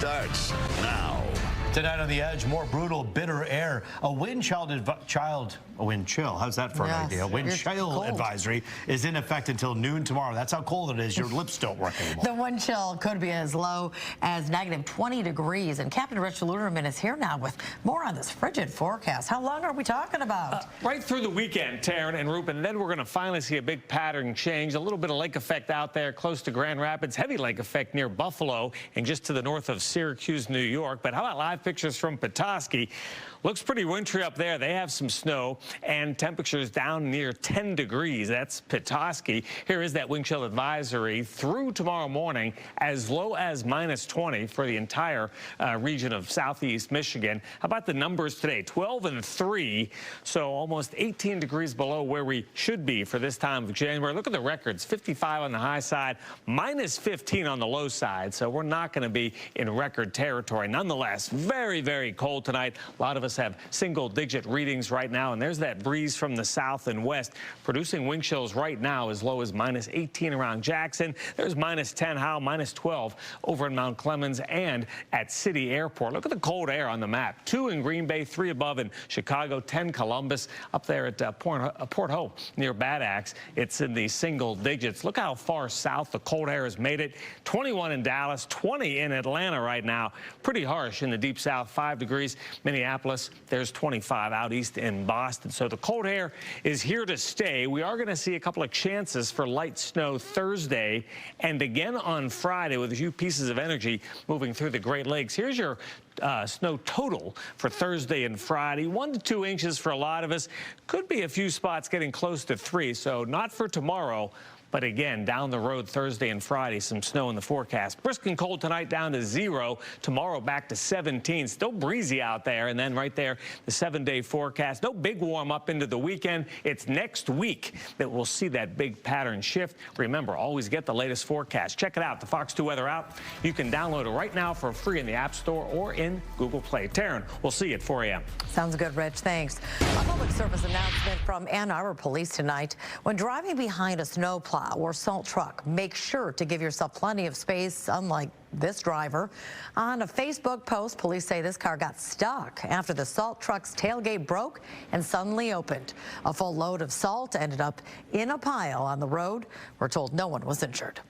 starts now. Tonight on The Edge, more brutal, bitter air. A wind chill. How's that for an idea? A wind chill advisory is in effect until noon tomorrow. That's how cold it is. Your lips don't work anymore. The wind chill could be as low as negative 20 degrees. And Captain Rich Luderman is here now with more on this frigid forecast. How long are we talking about? Right through the weekend, Taryn and Rupen. And then we're going to finally see a big pattern change. A little bit of lake effect out there close to Grand Rapids. Heavy lake effect near Buffalo and just to the north of Syracuse, New York. But how about live pictures from Petoskey? Looks pretty wintry up there. They have some snow and temperatures down near 10 degrees. That's Petoskey. Here is that wind chill advisory through tomorrow morning, as low as -20 for the entire region of southeast Michigan. How about the numbers today? 12 and 3, so almost 18 degrees below where we should be for this time of January. Look at the records, 55 on the high side, -15 on the low side. So we're not going to be in record territory. Nonetheless, very, very cold tonight. A lot of us have single-digit readings right now, and there's that breeze from the south and west producing wind chills right now as low as -18 around Jackson. There's -10 Howell, -12 over in Mount Clemens and at City Airport. Look at the cold air on the map. 2 in Green Bay, 3 above in Chicago, 10 Columbus. Up there at Port Hope near Bad Axe, it's in the single digits. Look how far south the cold air has made it. 21 in Dallas, 20 in Atlanta right now. Pretty harsh in the deep south, 5 degrees. Minneapolis, there's 25 out east in Boston. So the cold air is here to stay. We are going to see a couple of chances for light snow Thursday and again on Friday with a few pieces of energy moving through the Great Lakes. Here's your snow total for Thursday and Friday. 1 to 2 inches for a lot of us. Could be a few spots getting close to 3, so not for tomorrow. But again, down the road Thursday and Friday, some snow in the forecast. Brisk and cold tonight down to 0. Tomorrow back to 17. Still breezy out there. And then right there, the 7-day forecast. No big warm up into the weekend. It's next week that we'll see that big pattern shift. Remember, always get the latest forecast. Check it out, the Fox 2 Weather app. You can download it right now for free in the App Store or in Google Play. Taryn, we'll see you at 4 a.m. Sounds good, Rich. Thanks. A public service announcement from Ann Arbor Police tonight. When driving behind a snowplow or salt truck, make sure to give yourself plenty of space, unlike this driver. On a Facebook post, police say this car got stuck after the salt truck's tailgate broke and suddenly opened. A full load of salt ended up in a pile on the road. We're told no one was injured.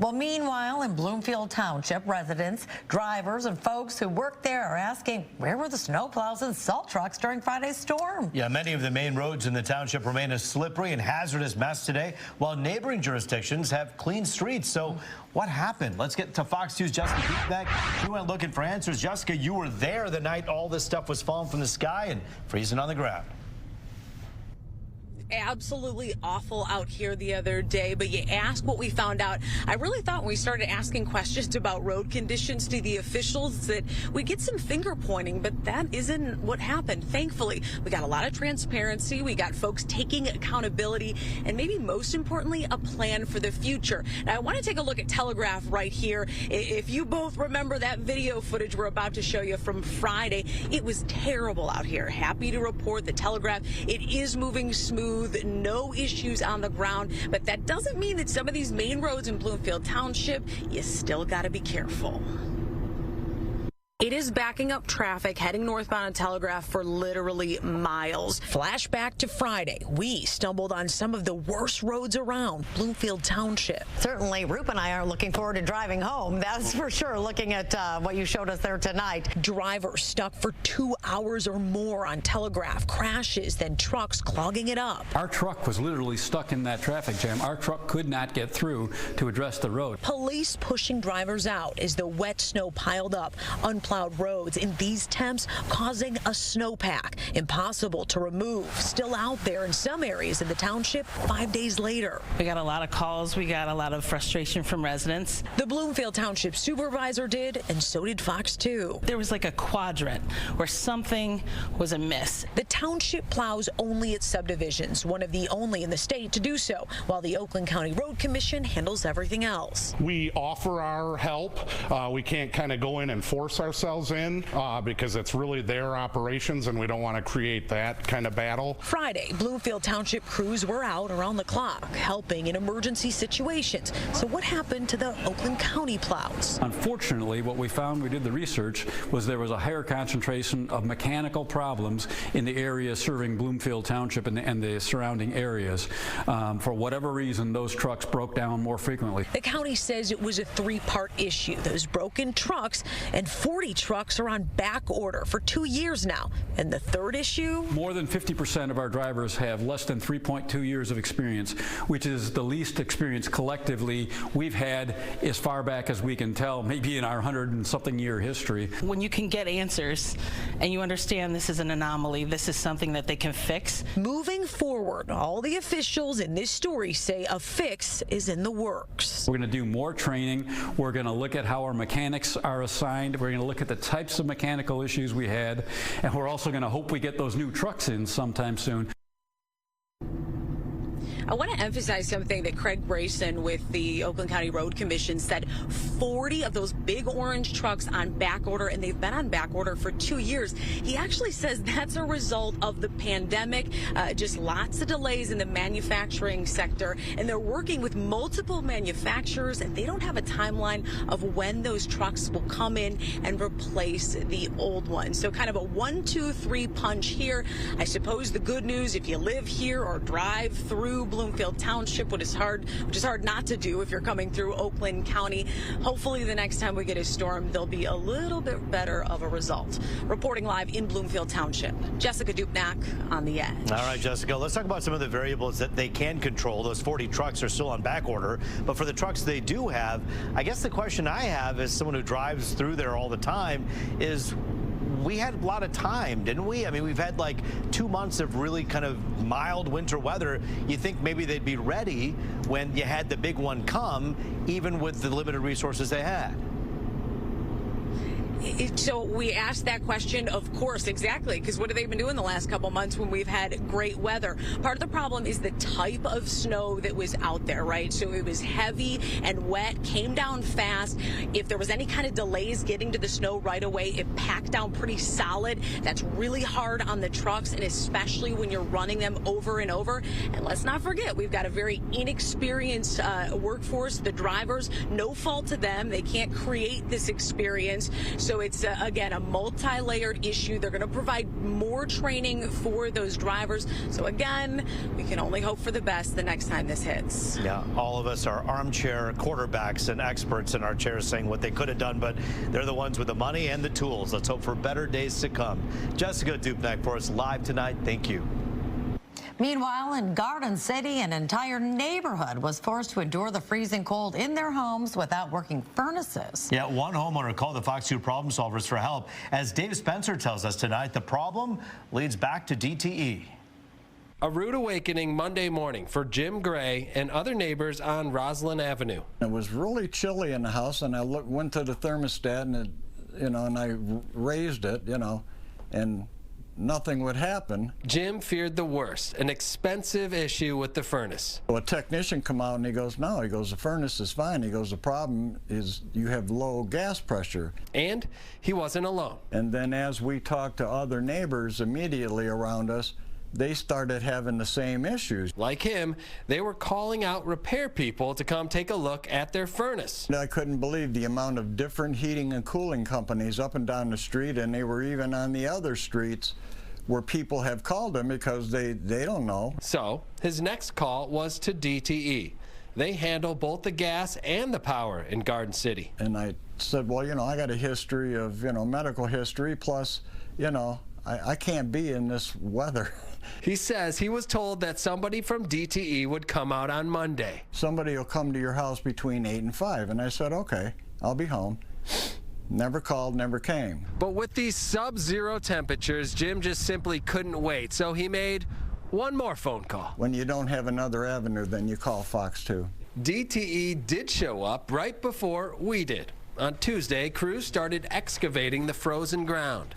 Well, meanwhile, in Bloomfield Township, residents, drivers, and folks who work there are asking, where were the snowplows and salt trucks during Friday's storm? Yeah, many of the main roads in the township remain a slippery and hazardous mess today, while neighboring jurisdictions have clean streets. So what happened? Let's get to Fox 2's Jessica Beekbeck. She went looking for answers. Jessica, you were there the night all this stuff was falling from the sky and freezing on the ground. Absolutely awful out here the other day, but you ask what we found out. I really thought when we started asking questions about road conditions to the officials that we get some finger pointing, but that isn't what happened. Thankfully, we got a lot of transparency. We got folks taking accountability and maybe most importantly, a plan for the future. Now, I want to take a look at Telegraph right here. If you both remember that video footage we're about to show you from Friday, it was terrible out here. Happy to report the Telegraph, it is moving smooth. No issues on the ground, but that doesn't mean that some of these main roads in Bloomfield Township, you still got to be careful. It is backing up traffic heading northbound on Telegraph for literally miles. Flashback to Friday, we stumbled on some of the worst roads around Bloomfield Township. Certainly, Rupe and I aren't looking forward to driving home. That's for sure, looking at what you showed us there tonight. Drivers stuck for 2 hours or more on Telegraph. Crashes, then trucks clogging it up. Our truck was literally stuck in that traffic jam. Our truck could not get through to address the road. Police pushing drivers out as the wet snow piled up. Unplowed roads in these temps causing a snowpack. Impossible to remove. Still out there in some areas in the township 5 days later. We got a lot of calls. We got a lot of frustration from residents. The Bloomfield Township supervisor did, and so did Fox 2. There was like a quadrant where something was amiss. The township plows only its subdivisions, one of the only in the state to do so, while the Oakland County Road Commission handles everything else. We offer our help. We can't kind of go in and force our ourselves in because it's really their operations and we don't want to create that kind of battle. Friday, Bloomfield Township crews were out around the clock helping in emergency situations. So what happened to the Oakland County plows? Unfortunately, what we found, we did the research, was there was a higher concentration of mechanical problems in the area serving Bloomfield Township and the surrounding areas. For whatever reason, those trucks broke down more frequently. The county says it was a three-part issue. Those broken trucks, and 40 trucks are on back order for 2 years now. And the third issue? More than 50% of our drivers have less than 3.2 years of experience, which is the least experience collectively we've had as far back as we can tell, maybe in our 100-and-something year history. When you can get answers and you understand this is an anomaly, this is something that they can fix. Moving forward, all the officials in this story say a fix is in the works. We're going to do more training. We're going to look at how our mechanics are assigned. We're going to look at the types of mechanical issues we had, and we're also going to hope we get those new trucks in sometime soon. I want to emphasize something that Craig Brayson with the Oakland County Road Commission said. 40 of those big orange trucks on back order, and they've been on back order for 2 years. He actually says that's a result of the pandemic, just lots of delays in the manufacturing sector, and they're working with multiple manufacturers, and they don't have a timeline of when those trucks will come in and replace the old ones. So kind of a 1, 2, 3 punch here. I suppose the good news, if you live here or drive through Bloomfield Township, which is hard not to do if you're coming through Oakland County. Hopefully the next time we get a storm, there'll be a little bit better of a result. Reporting live in Bloomfield Township, Jessica Dupnack on The Edge. All right, Jessica, let's talk about some of the variables that they can control. Those 40 trucks are still on back order, but for the trucks they do have, I guess the question I have as someone who drives through there all the time is, we had a lot of time, didn't we? I mean, we've had like 2 months of really kind of mild winter weather. You think maybe they'd be ready when you had the big one come, even with the limited resources they had. So we asked that question, of course, exactly, because what have they been doing the last couple months when we've had great weather? Part of the problem is the type of snow that was out there, right? So it was heavy and wet, came down fast. If there was any kind of delays getting to the snow right away, it packed down pretty solid. That's really hard on the trucks, and especially when you're running them over and over. And let's not forget, we've got a very inexperienced workforce. The drivers, no fault to them. They can't create this experience. So it's, again, a multi-layered issue. They're going to provide more training for those drivers. So, again, we can only hope for the best the next time this hits. Yeah, all of us are armchair quarterbacks and experts in our chairs saying what they could have done, but they're the ones with the money and the tools. Let's hope for better days to come. Jessica Dupnack for us live tonight. Thank you. Meanwhile, in Garden City, an entire neighborhood was forced to endure the freezing cold in their homes without working furnaces. Yeah, one homeowner called the Fox 2 Problem Solvers for help. As Dave Spencer tells us tonight, the problem leads back to DTE. A rude awakening Monday morning for Jim Gray and other neighbors on Roslyn Avenue. It was really chilly in the house, and I went to the thermostat, and it, and I raised it, and nothing would happen. Jim feared the worst, an expensive issue with the furnace. So a technician come out and he goes, no, he goes, the furnace is fine. He goes, the problem is you have low gas pressure. And he wasn't alone. And then as we talked to other neighbors immediately around us, they started having the same issues. Like him, they were calling out repair people to come take a look at their furnace. I couldn't believe the amount of different heating and cooling companies up and down the street, and they were even on the other streets where people have called him because they don't know. So his next call was to DTE. They handle both the gas and the power in Garden City. And I said, well, I got a history of, medical history, plus, I can't be in this weather. He says he was told that somebody from DTE would come out on Monday. Somebody will come to your house between 8 and 5. And I said, okay, I'll be home. Never called, never came. But with these sub-zero temperatures, Jim just simply couldn't wait, so he made one more phone call. When you don't have another avenue, then you call Fox 2. DTE did show up right before we did. On Tuesday, crews started excavating the frozen ground.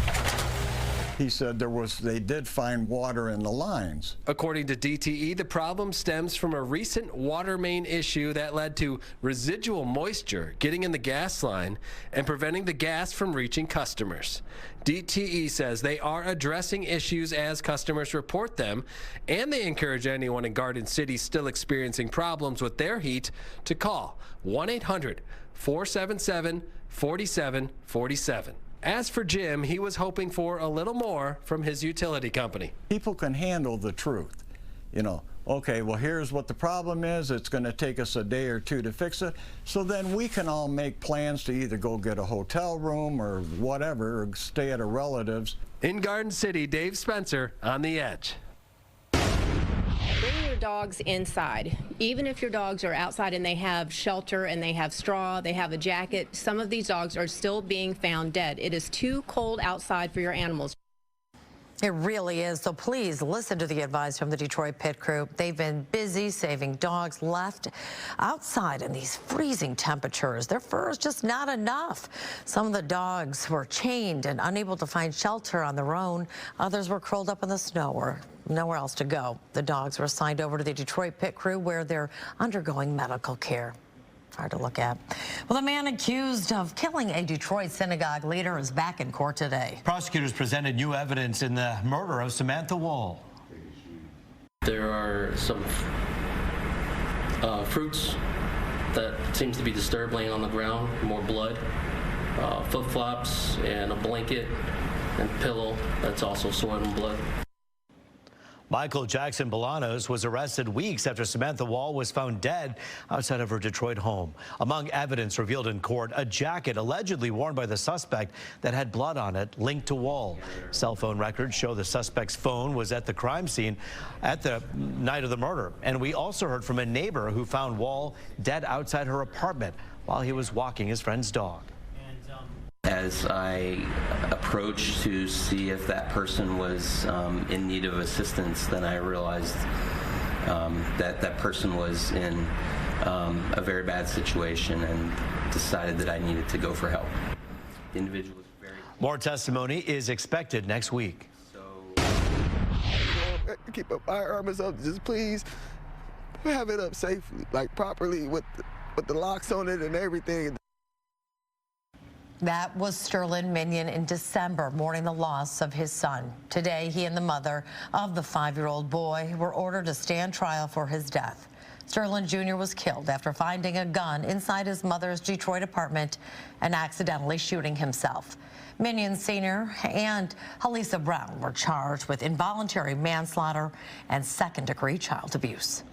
he said they did find water in the lines. According to DTE, the problem stems from a recent water main issue that led to residual moisture getting in the gas line and preventing the gas from reaching customers. DTE says they are addressing issues as customers report them, and they encourage anyone in Garden City still experiencing problems with their heat to call 1-800-477-4747. As for Jim, he was hoping for a little more from his utility company. People can handle the truth. You know, okay, well, here's what the problem is. It's going to take us a day or two to fix it. So then we can all make plans to either go get a hotel room or whatever, or stay at a relative's. In Garden City, Dave Spencer on The Edge. Bring your dogs inside. Even if your dogs are outside and they have shelter and they have straw, they have a jacket, some of these dogs are still being found dead. It is too cold outside for your animals. It really is. So please listen to the advice from the Detroit Pit Crew. They've been busy saving dogs left outside in these freezing temperatures. Their fur is just not enough. Some of the dogs were chained and unable to find shelter on their own. Others were curled up in the snow or nowhere else to go. The dogs were assigned over to the Detroit Pit Crew where they're undergoing medical care. Hard to look at. Well, the man accused of killing a Detroit synagogue leader is back in court today. Prosecutors presented new evidence in the murder of Samantha Woll. There are some fruits that seems to be disturbed laying on the ground, more blood, flip-flops, and a blanket and pillow that's also soiled in blood. Michael Jackson Bolanos was arrested weeks after Samantha Woll was found dead outside of her Detroit home. Among evidence revealed in court, a jacket allegedly worn by the suspect that had blood on it linked to Woll. Cell phone records show the suspect's phone was at the crime scene at the night of the murder. And we also heard from a neighbor who found Woll dead outside her apartment while he was walking his friend's dog. As I approached to see if that person was in need of assistance, then I realized that that person was in a very bad situation and decided that I needed to go for help. The individual was very... More testimony is expected next week. Keep up firearms up, just please have it up safely, like properly with the locks on it and everything. That was Sterling Minion in December, mourning the loss of his son. Today, he and the mother of the 5-year-old boy were ordered to stand trial for his death. Sterling Jr. was killed after finding a gun inside his mother's Detroit apartment and accidentally shooting himself. Minion Sr. and Halisa Brown were charged with involuntary manslaughter and second-degree child abuse.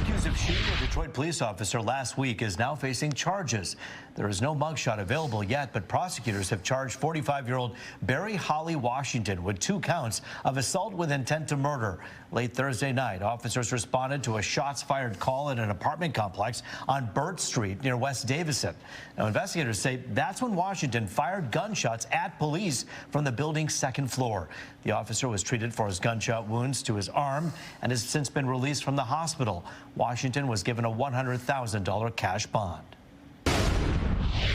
Accused of shooting a Detroit police officer last week is now facing charges. There is no mugshot available yet, but prosecutors have charged 45-year-old Barry Holly Washington with 2 counts of assault with intent to murder. Late Thursday night, officers responded to a shots-fired call at an apartment complex on Burt Street near West Davison. Now, investigators say that's when Washington fired gunshots at police from the building's 2nd floor. The officer was treated for his gunshot wounds to his arm and has since been released from the hospital. Washington was given a $100,000 cash bond.